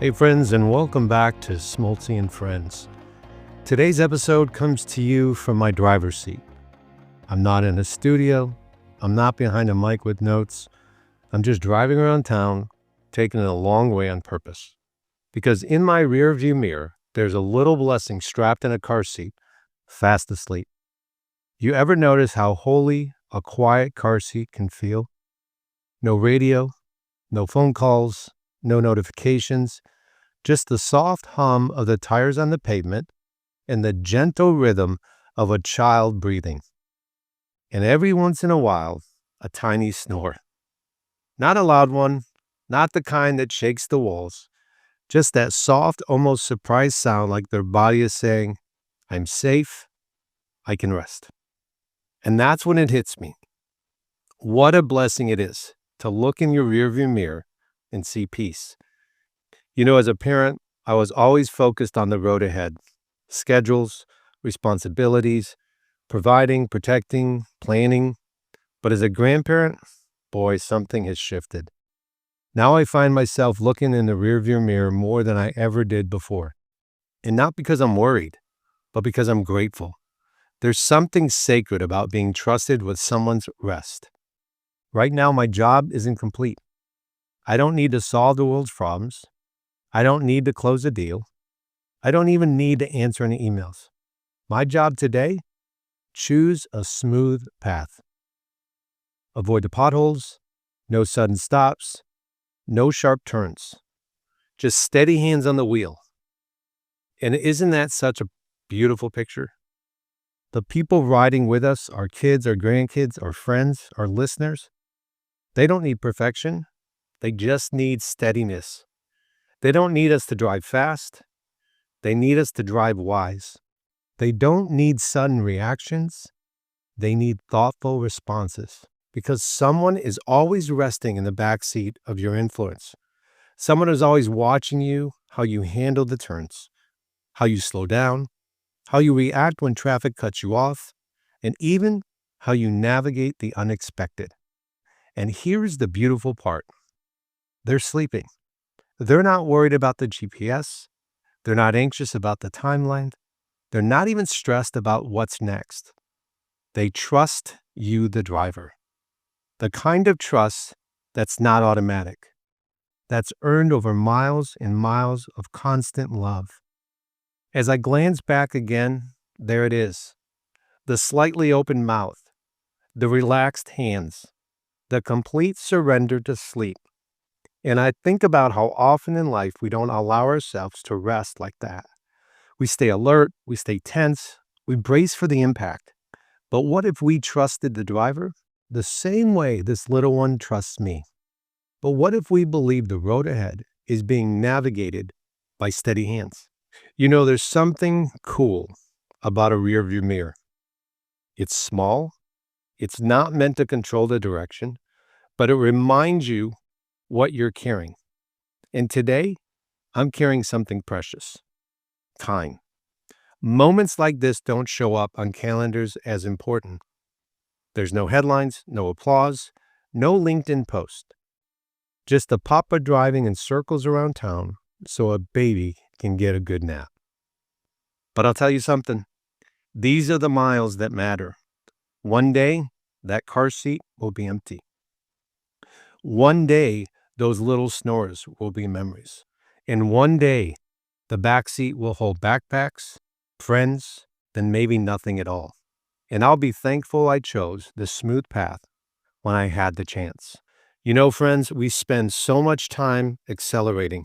Hey friends, and welcome back to Smoltzy and Friends. Today's episode comes to you from my driver's seat. I'm not in a studio. I'm not behind a mic with notes. I'm just driving around town, taking it a long way on purpose. Because in my rearview mirror, there's a little blessing strapped in a car seat, fast asleep. You ever notice how holy a quiet car seat can feel? No radio, no phone calls, no notifications, just the soft hum of the tires on the pavement and the gentle rhythm of a child breathing. And every once in a while, a tiny snore. Not a loud one, not the kind that shakes the walls, just that soft, almost surprised sound like their body is saying, I'm safe, I can rest. And that's when it hits me. What a blessing it is to look in your rearview mirror and see peace. You know, as a parent, I was always focused on the road ahead. Schedules, responsibilities, providing, protecting, planning. But as a grandparent, boy, something has shifted. Now I find myself looking in the rearview mirror more than I ever did before. And not because I'm worried, but because I'm grateful. There's something sacred about being trusted with someone's rest. Right now, my job isn't complete. I don't need to solve the world's problems. I don't need to close a deal. I don't even need to answer any emails. My job today, choose a smooth path. Avoid the potholes, no sudden stops, no sharp turns. Just steady hands on the wheel. And isn't that such a beautiful picture? The people riding with us, our kids, our grandkids, our friends, our listeners, they don't need perfection. They just need steadiness. They don't need us to drive fast. They need us to drive wise. They don't need sudden reactions. They need thoughtful responses, because someone is always resting in the back seat of your influence. Someone is always watching you, how you handle the turns, how you slow down, how you react when traffic cuts you off, and even how you navigate the unexpected. And here's the beautiful part. They're sleeping. They're not worried about the GPS. They're not anxious about the timeline. They're not even stressed about what's next. They trust you, the driver. The kind of trust that's not automatic, that's earned over miles and miles of constant love. As I glance back again, there it is. The slightly open mouth, the relaxed hands, the complete surrender to sleep. And I think about how often in life we don't allow ourselves to rest like that. We stay alert, we stay tense, we brace for the impact. But what if we trusted the driver the same way this little one trusts me? But what if we believe the road ahead is being navigated by steady hands? You know, there's something cool about a rearview mirror. It's small. It's not meant to control the direction, but it reminds you what you're carrying. And today, I'm carrying something precious. Time. Moments like this don't show up on calendars as important. There's no headlines, no applause, no LinkedIn post. Just a papa driving in circles around town so a baby can get a good nap. But I'll tell you something. These are the miles that matter. One day, that car seat will be empty. One day, those little snores will be memories. And one day, the back seat will hold backpacks, friends, then maybe nothing at all. And I'll be thankful I chose the smooth path when I had the chance. You know, friends, we spend so much time accelerating,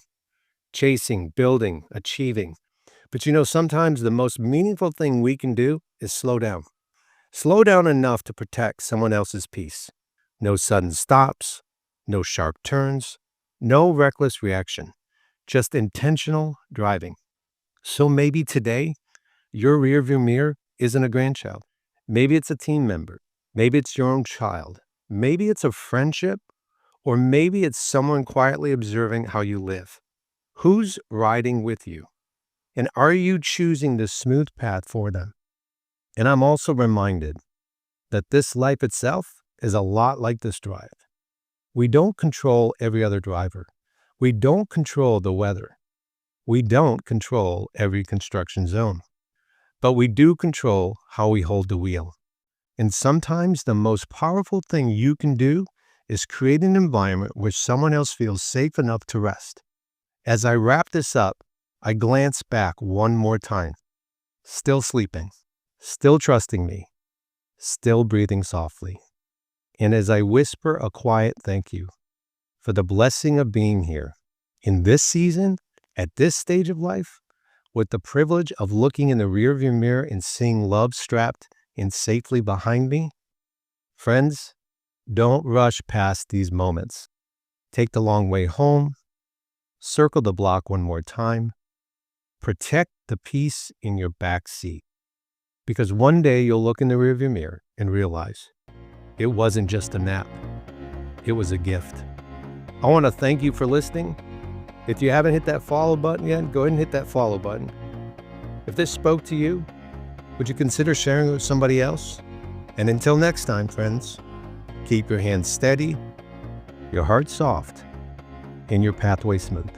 chasing, building, achieving. But you know, sometimes the most meaningful thing we can do is slow down. Slow down enough to protect someone else's peace. No sudden stops, no sharp turns, no reckless reaction, just intentional driving. So maybe today, your rearview mirror isn't a grandchild. Maybe it's a team member. Maybe it's your own child. Maybe it's a friendship, or maybe it's someone quietly observing how you live. Who's riding with you? And are you choosing the smooth path for them? And I'm also reminded that this life itself is a lot like this drive. We don't control every other driver. We don't control the weather. We don't control every construction zone, but we do control how we hold the wheel. And sometimes the most powerful thing you can do is create an environment where someone else feels safe enough to rest. As I wrap this up, I glance back one more time. Still sleeping, still trusting me, still breathing softly. And as I whisper a quiet thank you for the blessing of being here in this season, at this stage of life, with the privilege of looking in the rearview mirror and seeing love strapped in safely behind me, friends, don't rush past these moments. Take the long way home, circle the block one more time, protect the peace in your back seat. Because one day you'll look in the rearview mirror and realize it wasn't just a nap, it was a gift. I want to thank you for listening. If you haven't hit that follow button yet, go ahead and hit that follow button. If this spoke to you, would you consider sharing it with somebody else? And until next time, friends, keep your hands steady, your heart soft, and your pathway smooth.